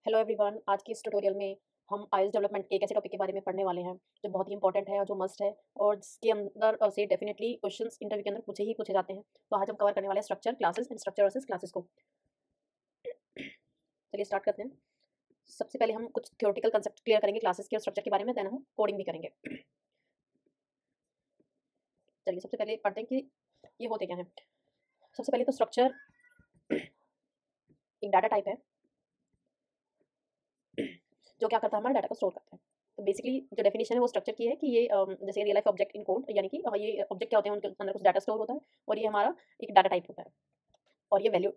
Hello everyone, आज की इस ट्यूटोरियल में हम आईएलटीएस डेवलपमेंट के एक ऐसे टॉपिक के बारे में पढ़ने वाले हैं जो बहुत ही इंपॉर्टेंट है और जो मस्ट है और जिसके अंदर से डेफिनेटली क्वेश्चंस इंटरव्यू के अंदर पूछे ही पूछे जाते हैं। तो आज हम कवर करने वाले हैं structure classes and structure versus classes को। चलिए स्टार्ट करते हैं। सबसे पहले हम कुछ थ्योरेटिकल कंसेप्ट क्लियर करेंगे क्लासेस के और स्ट्रक्चर के बारे में, देन हम कोडिंग भी करेंगे। चलिए सबसे पहले पढ़ते हैं कि ये होते क्या हैं। सबसे पहले तो स्ट्रक्चर एक डाटा टाइप है जो क्या करता है, हमारे डाटा को स्टोर करता है। तो बेसिकली जो डेफिनेशन है वो स्ट्रक्चर की है कि ये जैसे real life object in code, यानी कि ये ऑब्जेक्ट क्या होते हैं, उनके अंदर कुछ डाटा स्टोर होता है और ये हमारा एक डाटा टाइप होता है। और ये वैल्यू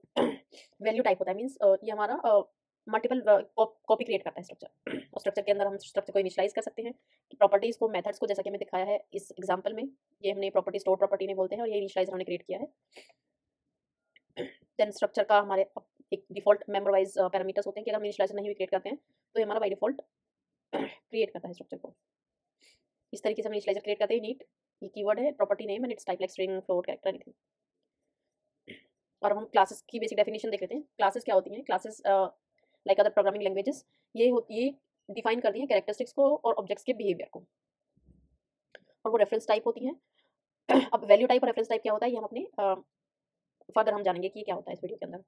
वैल्यू टाइप होता है, मीन्स ये हमारा मल्टीपल कॉपी क्रिएट करता है स्ट्रक्चर। और स्ट्रक्चर के अंदर हम स्ट्रक्चर को इनिशियलाइज कर सकते हैं कि प्रॉपर्टीज को, मेथड्स को, जैसा कि हमें दिखाया है इस एग्जांपल में। ये हमने प्रॉपर्टी स्टोर प्रॉपर्टी ने बोलते हैं और ये इनिशियलाइज हमने क्रिएट किया है। देन स्ट्रक्चर का हमारे एक डिफॉल्ट मेंबर वाइज पैरामीटर्स होते हैं कि अगर हम इनिशियलाइज नहीं भी क्रिएट करते हैं तो ये हमारा बाय डिफॉल्ट क्रिएट करता है स्ट्रक्चर को। इस तरीके से हम इनिशियलाइजर क्रिएट करते हैं। नीट ये कीवर्ड है, property name and it's type like string, float, character, anything. और हम क्लासेस की बेसिक डेफिनेशन देख लेते हैं। क्लासेस क्या होती हैं? Classes like other programming languages ये डिफाइन करती हैं कैरेक्टरिस्टिक्स को और ऑब्जेक्ट्स के बिहेवियर को, और वो रेफरेंस टाइप होती हैं। अब वैल्यू टाइप और रेफरेंस टाइप क्या होता है ये हम अपने फर्दर हम जानेंगे कि ये क्या होता है इस वीडियो के अंदर।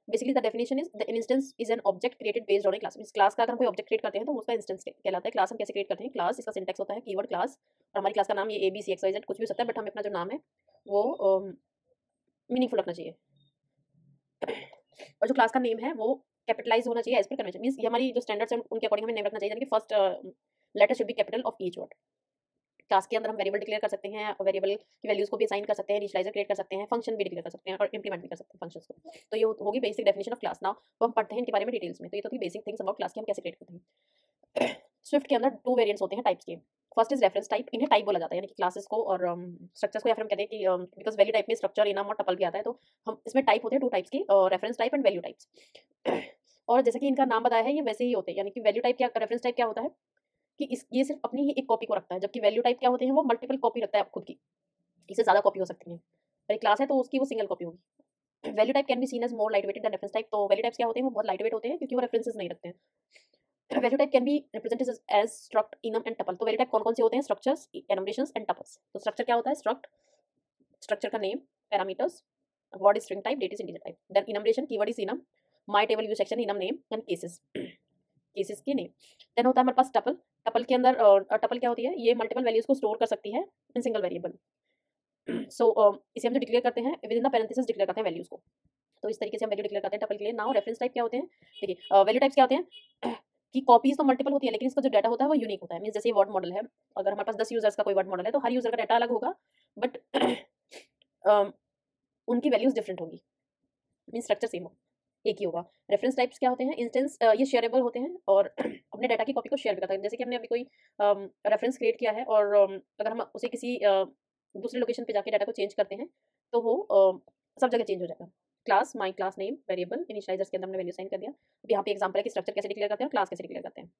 Basically the definition is the instance is an object created based on A class. Means class का अगर हम कोई ऑब्जेक्ट क्रिएट करते हैं तो उसका इंस्टेंस कहलाता है। क्लास हम कैसे क्रिएट करते हैं? क्लास, इसका सिंटैक्स होता है कीवर्ड क्लास, और हमारी क्लास का नाम ये A B C X Y Z कुछ भी हो सकता है, बट हमें अपना जो नाम है वो मीनिंगफुल रखना चाहिए। और जो क्लास का नेम है वो कैपिटलाइज होना चाहिए एज पर कन्वेंशन। मींस ये हमारी जो स्टैंडर्ड्स हैं उनके अकॉर्डिंग हमें नेम रखना चाहिए, यानी कि first letter should be capital of each word. Class के अंदर हम वेरिएबल डिक्लेयर कर सकते हैं और वेरिएबल की वैल्यूज को भी असाइन कर सकते हैं, इनिशियलाइजर क्रिएट कर सकते हैं, फंक्शन भी डिक्लेयर कर सकते हैं और इंप्लीमेंट भी कर सकते हैं फंक्शंस को। तो ये होगी basic definition of class. Now तो हम पढ़ते हैं इनके बारे में डिटेल्स में। तो ये तो थी बेसिक थिंग्स अबाउट क्लास की हम कैसे क्रिएट करते हैं। स्विफ्ट के अंदर दो वेरिएंट्स होते हैं टाइप्स के। First is reference type. इन्हें टाइप बोला जाता है, यानी कि क्लासेस को और स्ट्रक्चर्स को, या फिर हम कहते हैं कि बिकॉज वैल्यू टाइप में स्ट्रक्चर, इनम और टपल भी आता है, तो हम इसमें टाइप होते हैं टू टाइप्स की, reference type and value types. और जैसे कि इनका नाम बताया है ये वैसे ही होते हैं, यानी कि वैल्यू टाइप क्या, रेफरेंस टाइप क्या होता है कि इस ये सिर्फ अपनी ही एक कॉपी को रखता है, जबकि वैल्यू टाइप क्या होते हैं वो मल्टीपल कॉपी रखता है खुद की। इससे ज़्यादा कॉपी हो सकती हैं। अगर क्लास है तो उसकी वो सिंगल कॉपी होगी। Value type can be seen as more light weighted than reference type. तो वैल्यू टाइप्स क्या होते हैं? वो बहुत लाइट वेट होते हैं क्योंकि वो रेफरेंसेस नहीं रखते हैं। Value type can be represented as struct, enum and tuple. तो वैल्यू टाइप कौन कौन से होते हैं? Structures, enumerations and tuples. तो स्ट्रक्चर क्या होता है? स्ट्रक्ट, स्ट्रक्चर का name, parameters, word string type, that is integer type. Then enumeration, keyword is enum, my table view section enum name and cases, cases के नेम। देन होता है हमारे पास tuple. Tuple के अंदर टपल क्या होती है? ये मल्टीपल वैल्यूज को स्टोर कर सकती है इन सिंगल वेरिएबल। सो इसे हम जो डिक्लेयर करते हैं with in the parenthesis declare करते हैं वैल्यूज को। तो इस तरीके से हम वैल्यू डिक्लेयर करते हैं टपल के लिए। नाउ रेफरेंस टाइप क्या होते हैं? देखिए वैल्यू टाइप्स क्या होते हैं कि कॉपीज तो मल्टीपल होती है लेकिन इसका जो डाटा होता है वो यूनिक होता है। मींस जैसे वर्ड मॉडल है, अगर हमारे पास 10 यूजर्स का कोई वर्ड मॉडल है तो हर यूजर का डाटा अलग होगा, बट उनकी वैल्यूज डिफरेंट होगी। मींस स्ट्रक्चर सेम हो, एक ही होगा। रेफरेंस टाइप्स क्या होते हैं? इंस्टेंस, ये शेयरेबल होते हैं और अपने डाटा की कॉपी को शेयर भी करता है। जैसे कि हमने अभी कोई रेफरेंस क्रिएट किया है और अगर हम उसे किसी दूसरे लोकेशन पे जाके डाटा को चेंज करते हैं तो वो सब जगह चेंज हो जाएगा। Class, my class name, variable, initializers के अंदर हमने वैल्यू साइन कर दिया। अब यहाँ पे एग्जांपल है कि स्ट्रक्चर कैसे डिक्लेयर करते हैं और क्लास कैसे डिक्लेयर करते हैं।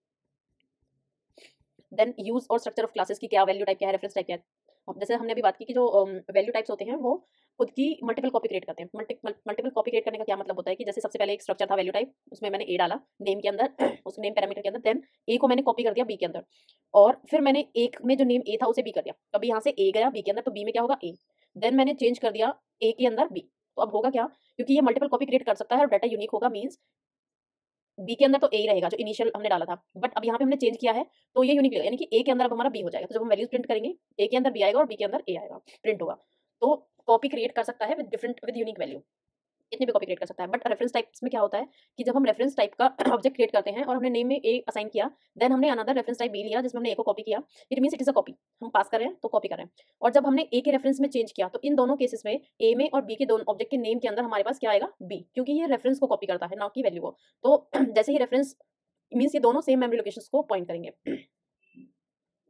देन यूज और स्ट्रक्चर ऑफ क्लासेस की क्या वैल्यू टाइप क्या है, रेफरेंस टाइप क्या है। अब जैसे हमने अभी बात की कि जो वैल्यू टाइप्स होते हैं वो खुद की मल्टीपल कॉपी क्रिएट करते हैं। मल्टीपल कॉपी क्रिएट करने का क्या मतलब होता है कि जैसे सबसे पहले एक स्ट्रक्चर था वैल्यू टाइप, उसमें मैंने ए डाला नेम के अंदर उस नेम पैरामीटर के अंदर, देन ए को मैंने कॉपी कर दिया बी के अंदर, और फिर मैंने एक में जो नेम ए था उसे बी कर दिया। अभी यहाँ से ए गया बी के अंदर तो बी में क्या होगा? ए। देन मैंने चेंज कर दिया ए के अंदर बी, तो अब होगा क्या? क्योंकि ये मल्टीपल कॉपी क्रिएट कर सकता है और डाटा यूनिक होगा, मीन्स बी के अंदर तो ए ही रहेगा जो इनिशियल हमने डाला था, बट अब यहाँ पे हमने चेंज किया है तो ये यूनिक लगेगा, यानी कि ए के अंदर अब हमारा बी हो जाएगा। तो जब हम वैल्यूज प्रिंट करेंगे ए के अंदर बी आएगा और बी के अंदर ए आएगा, प्रिंट होगा। तो कॉपी क्रिएट कर सकता है with different with unique value, इतनी भी कॉपी क्रिएट कर सकता है। बट रेफरेंस टाइप्स में क्या होता है कि जब हम रेफरेंस टाइप का ऑब्जेक्ट क्रिएट करते हैं और हमने नेम में ए असाइन किया, देन हमने अनदर रेफरेंस टाइप बी लिया जिसमें हमने ए को कॉपी किया, it means it is a copy. हम पास कर रहे हैं तो कॉपी कर रहे हैं। और जब हमने ए के रेफरेंस में चेंज किया तो इन दोनों केसेस में ए में और बी के दोनों ऑब्जेक्ट के नेम के अंदर हमारे पास क्या आएगा? बी, क्योंकि ये रेफरेंस को कॉपी करता है ना कि वैल्यू को। तो जैसे ही रेफरेंस मींस ये दोनों सेम मेमोरी लोकेशंस को पॉइंट करेंगे,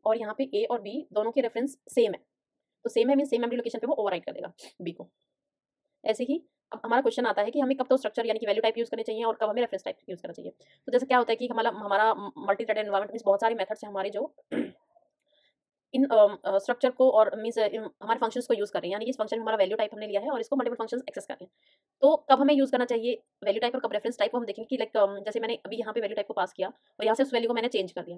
और यहाँ पे ए और बी दोनों के रेफरेंस सेम है, तो सेम है मींस सेम मेमोरी लोकेशन पे वो ओवरराइट कर देगा बी को। ऐसे ही अब हमारा क्वेश्चन आता है कि हमें कब तो स्ट्रक्चर यानी कि वैल्यू टाइप यूज करने चाहिए और कब हमें रेफरेंस टाइप यूज करना चाहिए। तो जैसे क्या होता है कि हमारा हमारा मल्टी थ्रेडेड एनवायरनमेंट में बहुत सारे मेथड्स हैं हमारे जो इन स्ट्रक्चर को और मीन्स हमारे फंक्शंस को यूज़ कर रहे हैं, यानी कि इस फंक्शन में हमारा वैल्यू टाइप हमने लिया है और इसको मल्टीपल फंक्शंस एक्सेस कर रहे हैं। तो कब हमें यूज़ करना चाहिए वैल्यू टाइप और कब रेफरेंस टाइप को हम देखेंगे कि लाइक जैसे मैंने अभी यहाँ पे वैल्यू टाइप को पास किया और यहाँ से उस वैल्यू को मैंने चेंज कर दिया,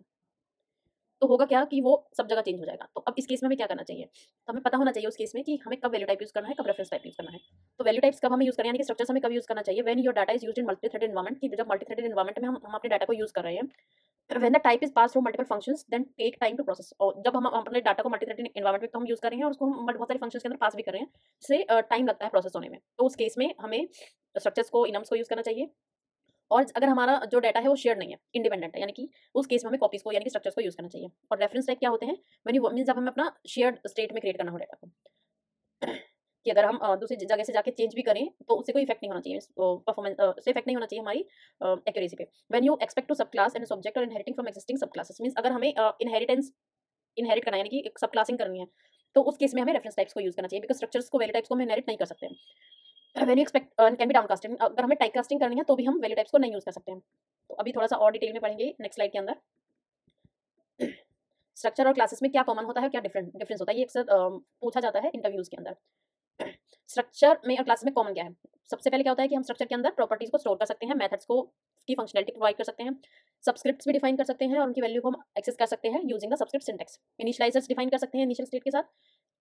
तो होगा क्या कि वो सब जगह चेंज हो जाएगा। तो अब इस केस में हमें क्या करना चाहिए, तो हमें पता होना चाहिए उस केस में कि हमें कब वैल्यू टाइप यूज़ करना है, कब रेफरेंस टाइप यूज़ करना है। तो वैल्यू टाइप्स कब हमें यूज़ करना है, यानी कि स्ट्रक्चर्स हमें कब यूज़ करना चाहिए, when your data is used in multi threaded environment, कि जब मल्टी थ्रेडेड एनवायरनमेंट में हम अपने डाटा को यूज़ कर रहे हैं। When the type is pass through multiple functions then take time to process, और जब हम अपने डाटा को मल्टी थ्रेडेड एनवायरनमेंट में तो हम यूज़ कर रहे हैं और उसको हम बहुत सारे फंक्शंस के अंदर पास भी कर रहे हैं, जिससे टाइम लगता है प्रोसेस होने में। तो उस केस में हमें स्ट्रक्चर्स को, इनम्स को यूज़ करना चाहिए। और अगर हमारा जो डाटा है वो शेयर्ड नहीं है, इंडिपेंडेंट है, यानी कि उस केस में हमें कॉपीज को यानी कि स्ट्रक्चर्स को यूज़ करना चाहिए। और रेफरेंस टाइप क्या होते हैं, व्हेन यू मींस जब हमें अपना शेयर्ड स्टेट में क्रिएट करना हो डाटा को, कि अगर हम दूसरी जगह से जाके चेंज भी करें तो उससे कोई इफेक्ट नहीं होना चाहिए, परफॉर्मेंस से इफेक्ट नहीं होना चाहिए हमारी एक्यूरेसी पे। व्हेन यू एक्सपेक्ट टू सब क्लास एंड सब्जेक्ट और इनहेरिटिंग फ्रॉम एक्जिस्टिंग सब क्लासेस, मींस अगर हमें इनहेरिट करना है, यानी कि सब क्लासिंग करनी है, तो उस केस में हमें रेफरेंस टाइप्स को यूज़ करना चाहिए, बिकॉज़ स्ट्रक्चर्स को, वैल्यू टाइप्स को हम इनहेरिट नहीं कर सकते हैं। When you expect can be downcasting, अगर हमें टाइप कास्टिंग करनी है तो भी हम वैल्यू टाइप्स को नहीं यूज़ कर सकते हैं। तो अभी थोड़ा सा और डिटेल में पढ़ेंगे नेक्स्ट स्लाइड के अंदर। स्ट्रक्चर और क्लासेस में क्या कॉमन होता है, क्या डिफरेंस होता है, ये अक्सर पूछा जाता है इंटरव्यूज के अंदर। स्ट्रक्चर में और क्लास में कॉमन क्या है, सबसे पहले क्या होता है कि हम स्ट्रक्चर के अंदर प्रॉपर्टीज को स्टोर कर सकते हैं, मेथड्स को की फंक्शनलिटी प्रोवाइड कर सकते हैं, सबस्क्रिप्ट्स भी डिफाइन कर सकते हैं और उनकी वैल्यू को हम एक्सेस कर सकते हैं using the subscript syntax. Initializers define कर सकते हैं इनिशियल स्टेट के साथ,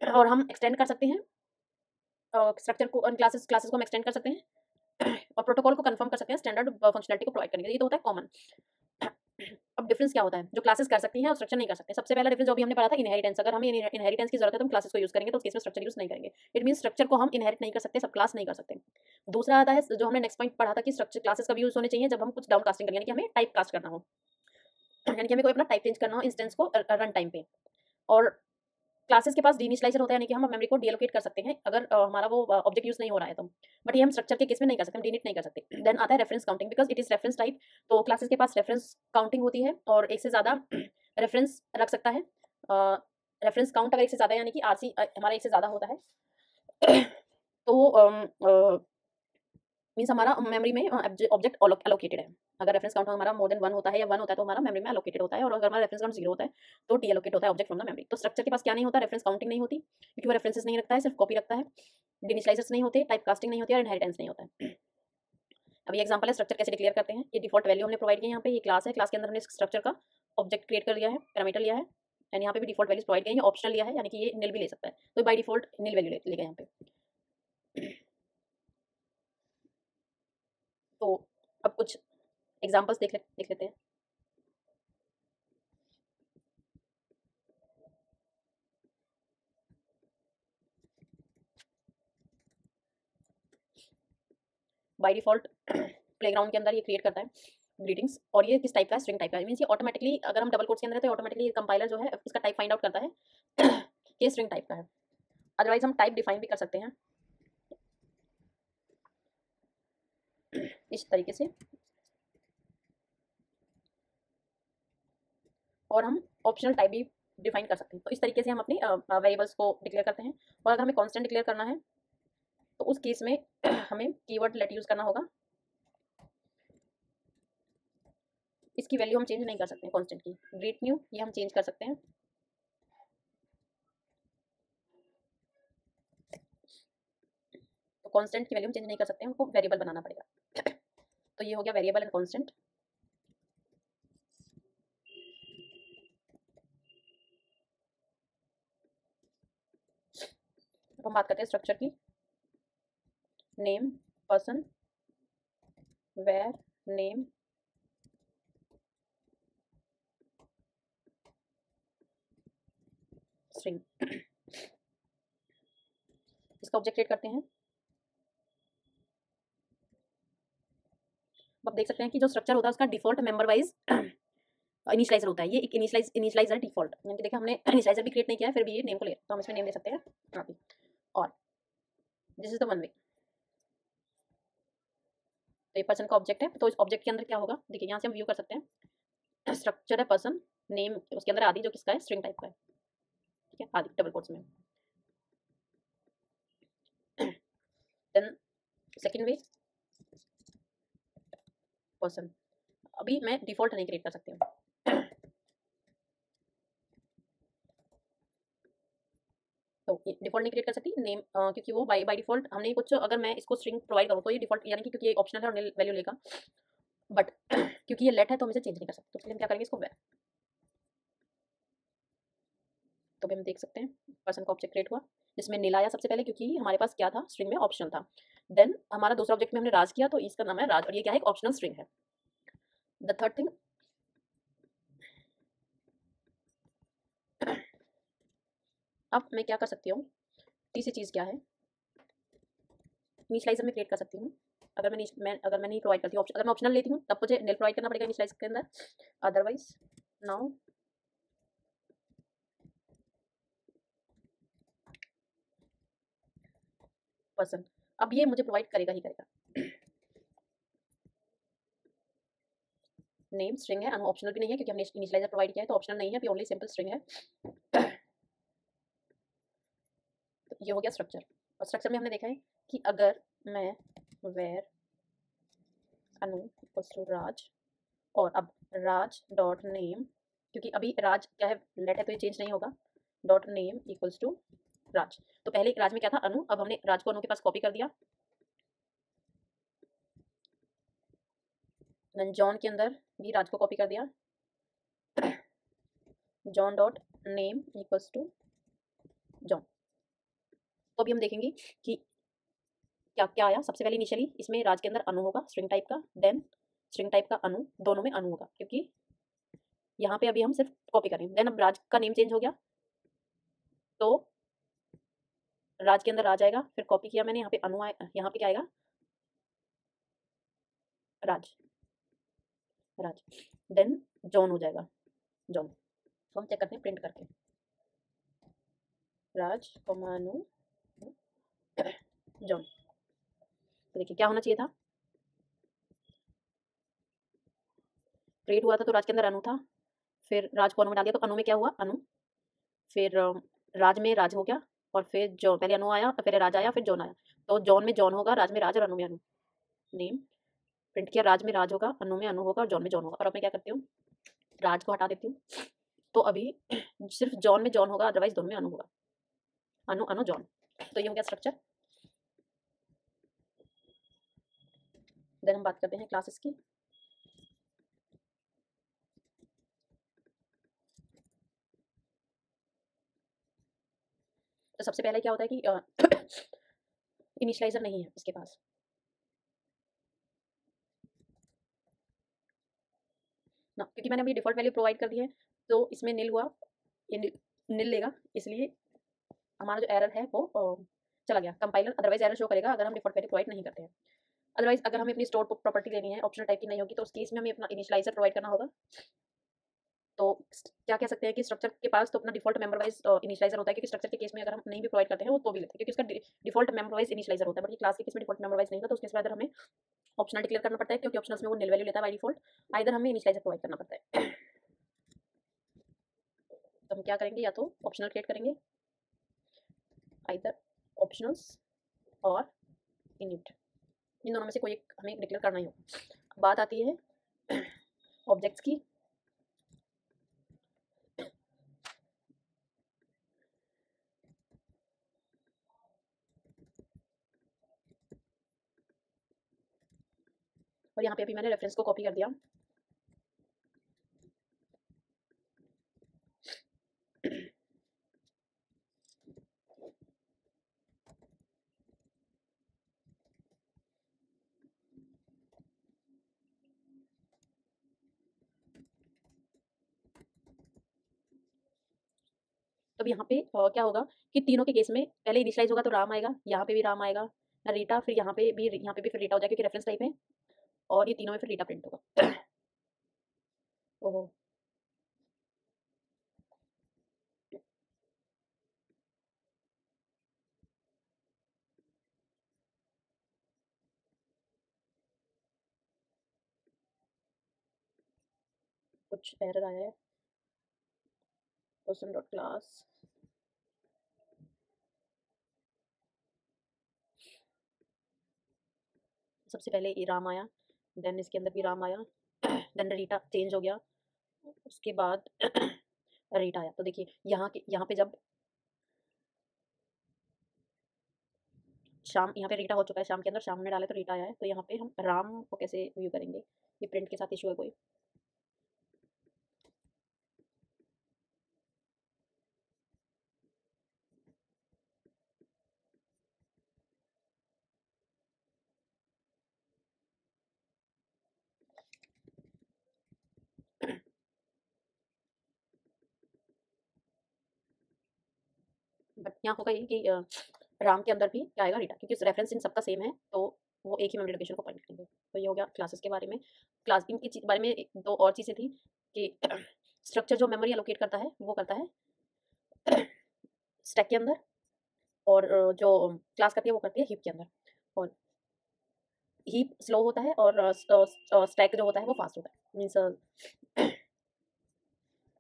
और हम एक्सटेंड कर सकते हैं स्ट्रक्चर को, क्लासेस क्लासेस को हम एक्सटेंड कर सकते हैं और प्रोटोकॉल को कंफर्म कर सकते हैं स्टैंडर्ड फंक्शनलिटी को प्रोवाइड करने के लिए। ये तो होता है कॉमन। अब डिफरेंस क्या होता है, जो क्लासेस कर सकती हैं और स्ट्रक्चर नहीं कर सकते। सबसे पहला डिफरेंस जो भी हमने पढ़ा था, इनहेरिटेंस। अगर हमें इनहेरिटेंस की जरूरत है तो हम क्लासेस को यूज करेंगे, तो उस केस में स्ट्रक्चर यूज नहीं करेंगे। इट मीन स्ट्रक्चर को हम इनहेरिट नहीं कर सकते, सब क्लास नहीं कर सकते। दूसरा आता है जो हमने नेक्स्ट पॉइंट पढ़ा था कि स्ट्रक्चर क्लासेस कब यूज होने चाहिए, जब हम कुछ डाउन कास्टिंग करें, यानी कि हमें टाइप कास्ट करना हो, यानी कि हमें कोई अपना टाइप चेंज करना हो इंस्टेंस को रन टाइम पे। और क्लासेस के पास डीइनिशियलाइजर होता है, यानी कि हम मेमोरी को डीएलोकेट कर सकते हैं अगर हमारा वो ऑब्जेक्ट यूज नहीं हो रहा है तो। बट ये हम स्ट्रक्चर के केस में नहीं कर सकते, हम डीनिट नहीं कर सकते। देन आता है reference counting, because it is reference type. तो क्लासेस के पास रेफरेंस काउंटिंग होती है और एक से ज़्यादा रेफरेंस रख सकता है। रेफरेंस काउंट अगर एक से ज़्यादा, यानी कि आरसी हमारा एक से ज़्यादा होता है तो मीन्स हमारा मेमोरी में ऑब्जेक्ट एलोकेटेड है। अगर रेफरेंस काउंट हमारा मोर देन 1 होता है या 1 होता है तो हमारा मेमोरी में एलोकेटेड होता है, और अगर हमारा रेफरेंस काउंट 0 होता है तो डी एलोकेट होता है ऑब्जेक्ट फ्रॉम द मेमोरी। तो स्ट्रक्चर के पास क्या नहीं होता, रेफरेंस काउंटिंग नहीं होती, क्योंकि वो रेफरेंसेस नहीं रखता है, सिर्फ कॉपी रखता है। इनिशियलाइजर्स नहीं होते, टाइप कास्टिंग नहीं होती और इनहेरिटेंस नहीं होता है। अब ये एग्जांपल है स्ट्रक्चर कैसे डिक्लेयर करते हैं। ये डिफॉल्ट वैल्यू हमने प्रोवाइड की है, यहाँ पे ये क्लास है, क्लास के अंदर हमने स्ट्रक्चर का ऑब्जेक्ट क्रिएट कर लिया है, पैरामीटर लिया है, एंड यहाँ पे भी डिफॉल्ट वैल्यूज प्रोवाइड की है, ऑप्शनल लिया है, यानी कि ये निल भी ले सकता है, तो बाय डिफॉल्ट निल वैल्यू लेगा यहाँ पे। तो अब कुछ एग्जाम्पल्स देख लेते हैं। बाय डिफॉल्ट प्लेग्राउंड के अंदर ये क्रिएट करता है ग्रीटिंग्स, और ये किस टाइप का है, स्ट्रिंग टाइप का है। मींस ये ऑटोमेटिकली, अगर हम डबल कोट्स के अंदर है तो ऑटोमेटिकली कंपाइलर जो है इसका टाइप फाइंड आउट करता है कि स्ट्रिंग टाइप का है। अदरवाइज हम टाइप डिफाइन भी कर सकते हैं इस तरीके से, और हम ऑप्शनल टाइप भी डिफाइन कर सकते हैं। तो इस तरीके से हम अपनी वेरिएबल्स को डिक्लेयर करते हैं। और अगर हमें कॉन्स्टेंट डिक्लेयर करना है तो उस केस में हमें कीवर्ड लेट यूज करना होगा। इसकी वैल्यू हम चेंज नहीं कर सकते हैं, कॉन्स्टेंट की ग्रीट न्यू ये हम चेंज कर सकते हैं। तो कॉन्स्टेंट की वैल्यू हम चेंज नहीं कर सकते हैं, उनको वेरिएबल बनाना पड़ेगा। तो ये हो गया वेरिएबल एंड कॉन्स्टेंट। अब हम बात करते हैं स्ट्रक्चर की। Name, person, where, name, string, इसका ऑब्जेक्ट क्रिएट करते हैं। अब देख सकते हैं कि जो स्ट्रक्चर होता है उसका डिफॉल्ट मेंबर वाइज इनिशियलाइजर होता है। ये एक इनिशियलाइजर डिफॉल्ट, यानी कि देखिए हमने इनिशियलाइजर भी क्रिएट नहीं किया है, फिर भी ये नेम को ले, तो हम इसमें नेम दे सकते हैं अभी। और this is the one way. तो ये पर्सन का ऑब्जेक्ट है, तो इस ऑब्जेक्ट के अंदर क्या होगा, देखिए यहाँ से हम व्यू कर सकते हैं। स्ट्रक्चर है पर्सन, नेम उसके अंदर आदि जो किसका है, स्ट्रिंग टाइप का है, ठीक है, आदि डबल कोट्स में। Then second way, person. अभी मैं डिफॉल्ट नहीं क्रिएट कर सकती हूँ, डिफॉल्ट नहीं क्रिएट कर सकती नेम, क्योंकि वो बाय डिफॉल्ट हमने कुछ, अगर मैं इसको स्ट्रिंग प्रोवाइड करूँ तो ये डिफॉल्ट, यानी कि क्योंकि ये ऑप्शनल है और वैल्यू लेगा, बट क्योंकि ये लेट है तो हम इसे चेंज नहीं कर सकते, तो इसलिए हम क्या करेंगे इसको वर। तो भी हम देख सकते हैं पर्सन का ऑब्जेक्ट क्रिएट हुआ जिसमें नीला आया सबसे पहले, क्योंकि हमारे पास क्या था, स्ट्रिंग में ऑप्शनल था। देन हमारा दूसरा ऑब्जेक्ट में हमने राज किया, तो इसका नाम है राज, और ये क्या है, एक ऑप्शनल स्ट्रिंग है। द थर्ड थिंग, अब मैं क्या कर सकती हूँ, तीसरी चीज़ क्या है, इनिशियलाइजर में क्रिएट कर सकती हूँ। अगर अगर मैं नहीं प्रोवाइड करती हूँ, अगर मैं ऑप्शनल लेती हूँ तब मुझे नेल प्रोवाइड करना पड़ेगा इनिशियलाइजर के अंदर, अदरवाइज नाउ पर्सन, अब ये मुझे प्रोवाइड करेगा ही करेगा। नेम स्ट्रिंग है, अनु ऑप्शनल भी नहीं है क्योंकि हमने इनिशियलाइजर प्रोवाइड किया है, तो ऑप्शनल नहीं है, ओनली सिंपल स्ट्रिंग है। तो ये हो गया स्ट्रक्चर, और स्ट्रक्चर में हमने देखा है कि अगर मैं वेर अनु इक्वल्स टू राज, और अब राज डॉट नेम, क्योंकि अभी राज क्या है, लेट है, तो ये चेंज नहीं होगा, डॉट नेम इक्वल्स टू राज। तो पहले राज में क्या था, अनु, अब हमने राज को अनु के पास कॉपी कर दिया, देन जॉन के अंदर भी राज को कॉपी कर दिया, John dot name equals to John. तो अभी हम देखेंगे कि क्या क्या आया। सबसे पहले इनिशियली इसमें राज के अंदर अनु होगा स्ट्रिंग टाइप का, देन स्ट्रिंग टाइप का अनु, दोनों में अनु होगा, क्योंकि यहाँ पे अभी हम सिर्फ कॉपी करें। देन अब राज का नेम चेंज हो गया, तो राज के अंदर राज आएगा, फिर कॉपी किया मैंने, यहाँ पे अनु आए, यहाँ पे क्या आएगा, राज, राज, देन जॉन हो जाएगा, जॉन। तो हम चेक करते हैं प्रिंट करके, राज अनु जॉन। तो देखिए क्या होना चाहिए था, क्रिएट हुआ था तो राज के अंदर अनु था, फिर राज को अनु में डाल दिया, तो अनु में क्या हुआ, अनु, फिर राज में राज हो गया, और फिर जो पहले अनु आया, फिर राज आया, फिर जॉन आया, तो जॉन में जॉन होगा, राज में राज, और अनु में अनु। नेम प्रिंट किया, राज में राज होगा, अनु में अनु होगा, और जॉन में जॉन होगा। और अब मैं क्या करती हूँ, राज को हटा देती हूँ, तो अभी सिर्फ जॉन में जॉन होगा, अदरवाइज दोनों में अनु होगा, अनु अनु जॉन। तो ये हो गया स्ट्रक्चर। देन हम बात करते हैं क्लासेस की। तो सबसे पहले क्या होता है कि इनिशियलाइजर नहीं है इसके पास ना, क्योंकि मैंने अभी डिफॉल्ट वैल्यू प्रोवाइड कर दी है, तो इसमें नील हुआ, ये नील लेगा, इसलिए हमारा जो एरर है वो चला गया कंपाइलर, अदरवाइज एरर शो करेगा अगर हम डिफॉल्ट वैल्यू प्रोवाइड नहीं करते हैं। अदरवाइज अगर हमें अपनी स्टोर प्रॉपर्टी लेनी है, ऑप्शनल टाइप की नहीं होगी, तो उस केस में हमें अपना इनिशियलाइजर प्रोवाइड करना होगा। तो क्या कह सकते हैं कि स्ट्रक्चर के पास तो अपना डिफॉल्ट मेंबर वाइज इनिशियलाइजर होता है, क्योंकि स्ट्रक्चर के केस में अगर हम नहीं भी प्रोवाइड करते हैं वो तो भी लेते हैं, क्योंकि उसका डिफॉल्ट मेंबर वाइज इनिशियलाइजर होता है, बट ये क्लास के केस में डिफॉल्ट मेंबर वाइज नहीं होता, तो उस केस में अगर हमें ऑप्शनल डिक्लेयर करना पड़ता है, क्योंकि ऑप्शनल्स में वो नील वैल्यू लेता है बाय डिफॉल्ट, आइदर हमें इनिशियलाइजर प्रोवाइड करना पड़ता है। तो हम क्या करेंगे, या तो ऑप्शनल क्रिएट करेंगे, आइदर ऑप्शनल्स और इनिट, इन दोनों में से कोई एक हमें डिक्लेयर करना ही होगा। बात आती है ऑब्जेक्ट्स की। और यहाँ पे अभी मैंने रेफरेंस को कॉपी कर दिया, तो अब यहाँ पे क्या होगा कि तीनों के केस में पहले इनिशियलाइज होगा तो राम आएगा, यहाँ पे भी राम आएगा, रीटा, फिर यहाँ पे भी फिर रीटा हो जाएगा, क्योंकि रेफरेंस टाइप है, और ये तीनों में फिर रीटा प्रिंट होगा। ओहो, कुछ एरर आया है, पर्सन डॉट क्लास, सबसे पहले ये राम आया, देन इसके अंदर भी राम आया, देन रीटा चेंज हो गया, उसके बाद रीटा आया। तो देखिए यहाँ पे जब शाम, यहाँ पे रीटा हो चुका है शाम के अंदर, शाम ने डाले तो रीटा आया है, तो यहाँ पे हम राम को कैसे व्यू करेंगे, ये प्रिंट के साथ इशू है कोई। बट यहाँ होगा ये कि राम के अंदर भी क्या आएगा, रीटा, क्योंकि रेफरेंस इन सबका सेम है, तो वो एक ही मेमोरी लोकेशन को पॉइंट करेंगे। तो ये हो गया क्लासेस के बारे में। क्लास इनकी बारे में दो और चीज़ें थी कि स्ट्रक्चर जो मेमोरी एलोकेट करता है वो करता है स्टैक के अंदर, और जो क्लास करती है वो करती है हीप के अंदर। और हीप स्लो होता है और स्टैक जो होता है वो फास्ट होता है, मीन्स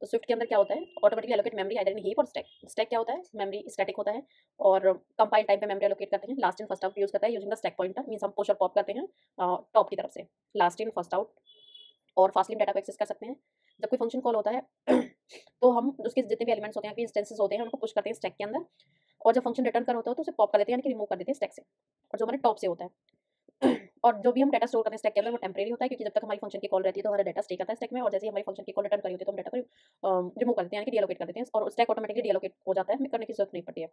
तो स्विफ्ट के अंदर क्या होता है, automatically allocate memory either in heap और स्टैक। स्टैक क्या होता है, मेमोरी स्टैटिक होता है, और कंपाइल टाइम पे मेमोरी एलोकेट करते हैं, last in first out use करता है using the stack pointer, means हम पुश और पॉप करते हैं टॉप की तरफ से, लास्ट इन फर्स्ट आउट, और फास्टली डाटा को एक्सेस कर सकते हैं। जब कोई फंक्शन कॉल होता है तो हम उसके जितने भी एलिमेंट्स होते हैं, इंस्टेंसेस होते हैं, उनको पुश करते हैं स्टैक के अंदर, और जब फंक्शन रिटर्न कर होता है तो उसे पॉप कर देते हैं, यानी कि रिमूव कर देते हैं स्टैक से, और जो हमारे टॉप से होता है और जो भी हम डाटा स्टोर करते हैं स्टैक के अंदर वो टेम्परेरी होता है, क्योंकि जब तक हमारी फंक्शन की कॉल रहती है तो हमारा डाटा स्टे करता है स्टैक में, और जैसे ही हमारी फंक्शन की कॉल रिटर्न करी होती है तो हम डाटा को रिमूव कर देते हैं, यानी कि डीएलोकेट कर देते हैं, और स्टैक ऑटोमेटिकली डीएलोकेट हो जाता है, हमें करने की जरूरत नहीं पड़ती है।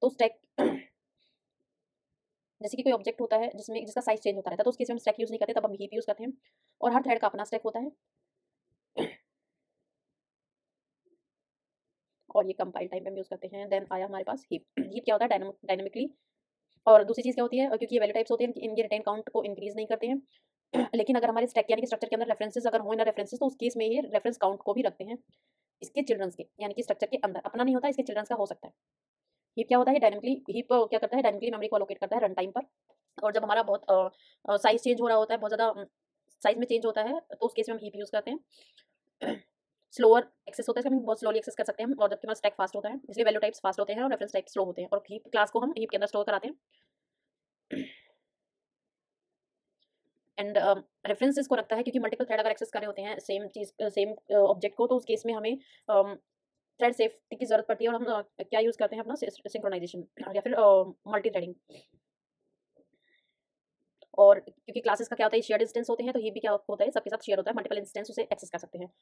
तो स्टैक जैसे कि कोई ऑब्जेक्ट होता है जिसमें जिसका साइज चेंज होता रहता है, तो उस केस में हम स्टैक यूज नहीं करते, तब हम हीप यूज करते हैं, और हर थ्रेड का अपना स्टैक होता है। और ये कंपाइल टाइम पे हम यूज करते हैं। देन आया हमारे पास हीप। हीप क्या होता है, डायनामिकली। और दूसरी चीज़ क्या होती है, क्योंकि ये वैल्यू टाइप्स होते हैं, इनके रिटेन काउंट को इंक्रीज नहीं करते हैं लेकिन अगर हमारे स्टैक यानी कि स्ट्रक्चर के अंदर रेफरेंसेस अगर हो ना रेफरेंसेस, तो उस केस में ये रेफरेंस काउंट को भी रखते हैं इसके चिल्ड्रंस के, यानी कि स्ट्रक्चर के अंदर, अपना नहीं होता, इसके चिल्ड्रंस का हो सकता है। हीप क्या होता है, डायनामिकली हीप क्या करता है, डायनामिकली मेमोरी को अलोकेट करता है रन टाइम पर, और जब हमारा बहुत साइज चेंज हो रहा होता है, बहुत ज़्यादा साइज में चेंज होता है, तो उस केस में हम हीप यूज़ करते हैं। स्लोअर एक्सेस होता है, इसका हम बहुत स्लोली एक्सेस कर सकते हैं, और जबकि हमारा स्टैक फास्ट होता है, इसलिए वैल्यू टाइप्स फास्ट होते हैं और रेफरेंस टाइप स्लो होते हैं, और हीप क्लास को हम हीप के अंदर स्टोर कराते हैं। एंड रेफरेंसेस को रखता है, क्योंकि मल्टीपल थ्रेड अगर एक्सेस कर रहे होते हैं सेम चीज़ सेम ऑब्जेक्ट को, तो उस केस में हमें थ्रेड सेफ्टी की जरूरत पड़ती है, और हम क्या यूज़ करते हैं अपना सिंक्रोनाइजेशन या फिर मल्टी थ्रेडिंग। और क्योंकि क्लासेस का क्या होता है, शेयर्ड इंस्टेंस होते हैं, तो ये भी क्या होता है, सबके साथ शेयर होता है, मल्टीपल इंस्टेंस उसे एक्सेस कर सकते हैं।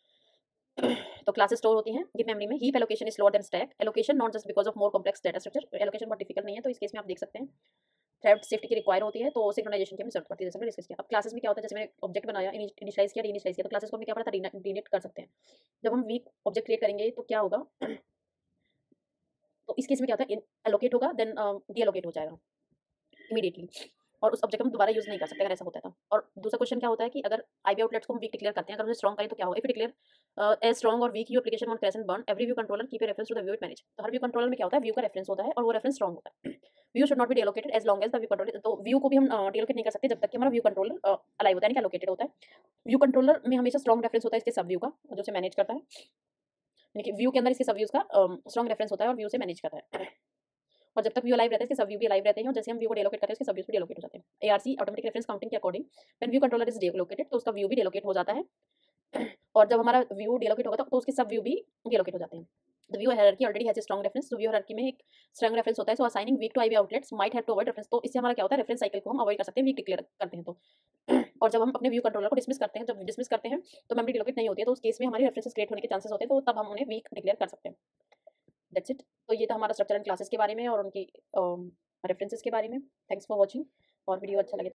तो क्लासेस स्टोर होती हैं ये मेमोरी में। Heap allocation is slower then stack allocation, not just because of more complex data structure. Allocation बहुत डिफिकल्ट नहीं है, तो इस केस में आप देख सकते हैं थ्रेड सेफ्टी की रिक्वायर होती है, तो सिंक्रोनाइजेशन की हमें जरूरत पड़ती है, जैसे मैंने डिस्कस किया। अब क्लासेस में क्या होता है, जैसे मैंने ऑब्जेक्ट बनाया, इनिशियलाइज किया, रीइनिशियलाइज किया, तो क्लासेस को हमें क्या पड़ा था, डीनेट कर सकते हैं। जब हम वीक ऑब्जेक्ट क्रिएट करेंगे तो क्या होगा तो इस केस में क्या होता है, एलोकेट होगा देन डी एलोकेट हो जाएगा इमीडिएटली, और उस ऑब्जेक्ट को हम दोबारा यूज नहीं कर सकते अगर ऐसा होता है तो। और दूसरा क्वेश्चन क्या होता है कि अगर आईबी आउटलेट्स को हम वीक डिक्लेयर करते हैं, अगर उन्हें स्ट्रॉन्ग करें तो क्या होगा, इफ डिक्लेयर एज स्ट्रॉन्ग और weak, you application on crash and burn, every view controller keep a reference to the view it manage. तो हर व्यू कंट्रोलर में क्या होता है, व्यू का रेफरेंस होता है, और वो रेफरेंस स्ट्रॉन्ग होता है। View should not be deallocated as long as the view controller, तो व्यू को भी हम डिलोकेट नहीं कर सकते जब तक कि हमारा व्यू कंट्रोलर अलाइव होता है, यानी कि एलोकेटेड होता है। व्यू कंट्रोलर में हमेशा स्ट्रॉन्ग रेफरेंस होता है इसके सब व्यू का, जो से मैनेज करता है, यानी कि व्यू के अंदर इसके सब व्यूज का स्ट्रॉन्ग रेफरेंस होता है, और व्यू से मैनेज करता है। और जब तक व्यू लाइव रहता है इसके सब व्यू भी लाइव रहते हैं, और जैसे हम व्यू को डिलोकेट करते हैं उसके सब व्यूज भी डिलोकेट हो जाते हैं। एआरसी ऑटोमेटिक रेफरेंस काउंटिंग के according when view controller is deallocated, तो उसका व्यू भी डिलोकेट हो जाता है, और जब हमारा व्यू डिलोकेट होगा तो उसके सब व्यू भी डिलोकेट हो जाते हैं। The view hierarchy already has a strong reference, तो व्यू हायरार्की में एक स्ट्रॉन्ग रेफरेंस होता है, so assigning weak to IB outlets might have to avoid reference, तो इससे हमारा क्या होता है, रेफरेंस साइकिल को हम अवॉइड कर सकते हैं, वीक डिक्लेयर करते हैं तो। और जब हम अपने व्यू कंट्रोलर को डिसमिस करते हैं, जब डिसमिस करते हैं तो मेमोरी डिलोकेट नहीं होती है, तो उस केस में हमारी रेफरेंसेस क्रिएट होने के चांसेस होते हैं, तो तब हम उन्हें वीक डिक्लेयर कर सकते हैं। That's it. तो ये था हमारा स्ट्रक्चर एंड क्लासेस के बारे में और उनकी रेफरेंसेस के बारे में। थैंक्स फॉर वॉचिंग, और वीडियो अच्छा लगे